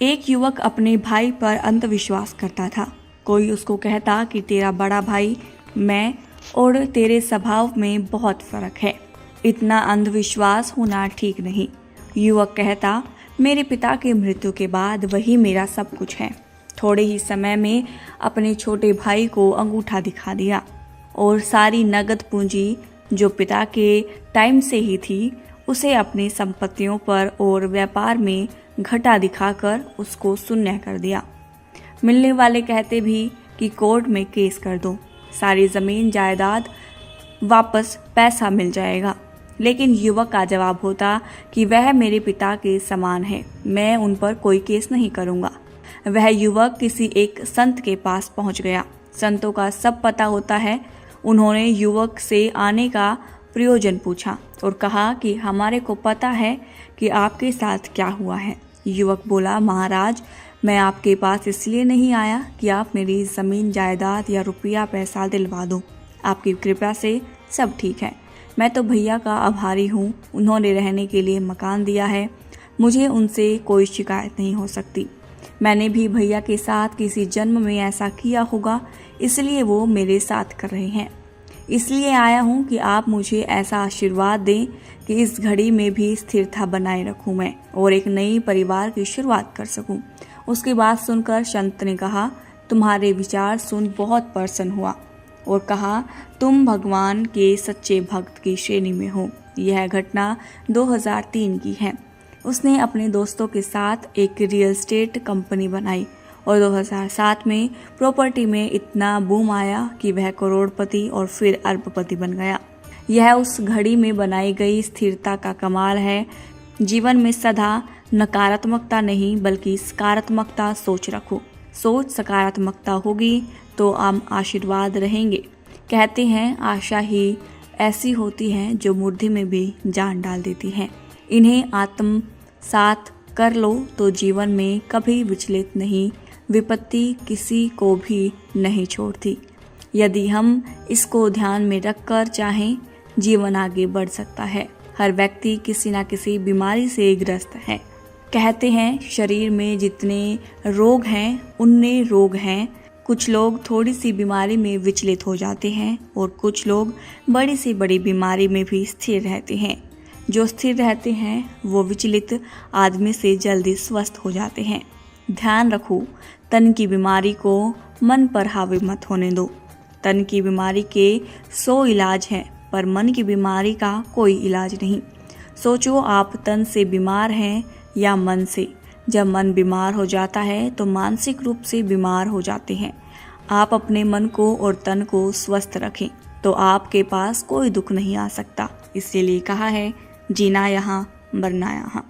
एक युवक अपने भाई पर अंधविश्वास करता था। कोई उसको कहता कि तेरा बड़ा भाई मैं और तेरे स्वभाव में बहुत फर्क है, इतना अंधविश्वास होना ठीक नहीं। युवक कहता, मेरे पिता की मृत्यु के बाद वही मेरा सब कुछ है। थोड़े ही समय में अपने छोटे भाई को अंगूठा दिखा दिया और सारी नगद पूंजी जो पिता के टाइम से ही थी, उसे अपनी संपत्तियों पर और व्यापार में घटा दिखाकर उसको शून्य कर दिया। मिलने वाले कहते भी कि कोर्ट में केस कर दो, सारी जमीन जायदाद वापस पैसा मिल जाएगा। लेकिन युवक का जवाब होता कि वह मेरे पिता के समान है, मैं उन पर कोई केस नहीं करूँगा। वह युवक किसी एक संत के पास पहुँच गया। संतों का सब पता होता है। उन्होंने युवक से आने का प्रयोजन पूछा और कहा कि हमारे को पता है कि आपके साथ क्या हुआ है। युवक बोला, महाराज, मैं आपके पास इसलिए नहीं आया कि आप मेरी ज़मीन जायदाद या रुपया पैसा दिलवा दो। आपकी कृपा से सब ठीक है। मैं तो भैया का आभारी हूँ। उन्होंने रहने के लिए मकान दिया है। मुझे उनसे कोई शिकायत नहीं हो सकती। मैंने भी भैया के साथ किसी जन्म में ऐसा किया होगा, इसलिए वो मेरे साथ कर रहे हैं। इसलिए आया हूँ कि आप मुझे ऐसा आशीर्वाद दें कि इस घड़ी में भी स्थिरता बनाए रखूँ मैं और एक नई परिवार की शुरुआत कर सकूँ। उसकी बात सुनकर संत ने कहा, तुम्हारे विचार सुन बहुत प्रसन्न हुआ और कहा, तुम भगवान के सच्चे भक्त की श्रेणी में हो। यह घटना 2003 की है। उसने अपने दोस्तों के साथ एक रियल एस्टेट कंपनी बनाई और 2007 में प्रॉपर्टी में इतना बूम आया कि वह करोड़पति और फिर अरबपति बन गया। यह उस घड़ी में बनाई गई स्थिरता का कमाल है। जीवन में सदा नकारात्मकता नहीं बल्कि सकारात्मकता सोच रखो। सोच सकारात्मकता होगी तो हम आशीर्वाद रहेंगे। कहते हैं आशा ही ऐसी होती है जो मुट्ठी में भी जान डाल देती है। इन्हें आत्मसात कर लो तो जीवन में कभी विचलित नहीं, विपत्ति किसी को भी नहीं छोड़ती। यदि हम इसको ध्यान में रखकर चाहें, जीवन आगे बढ़ सकता है। हर व्यक्ति किसी न किसी बीमारी से ग्रस्त है। कहते हैं शरीर में जितने रोग हैं उनने रोग हैं। कुछ लोग थोड़ी सी बीमारी में विचलित हो जाते हैं और कुछ लोग बड़ी से बड़ी बीमारी में भी स्थिर रहते हैं। जो स्थिर रहते हैं वो विचलित आदमी से जल्दी स्वस्थ हो जाते हैं। ध्यान रखो, तन की बीमारी को मन पर हावी मत होने दो। तन की बीमारी के 100 इलाज हैं पर मन की बीमारी का कोई इलाज नहीं। सोचो, आप तन से बीमार हैं या मन से। जब मन बीमार हो जाता है तो मानसिक रूप से बीमार हो जाते हैं। आप अपने मन को और तन को स्वस्थ रखें तो आपके पास कोई दुख नहीं आ सकता। इसीलिए कहा है, जीना यहाँ मरना यहाँ।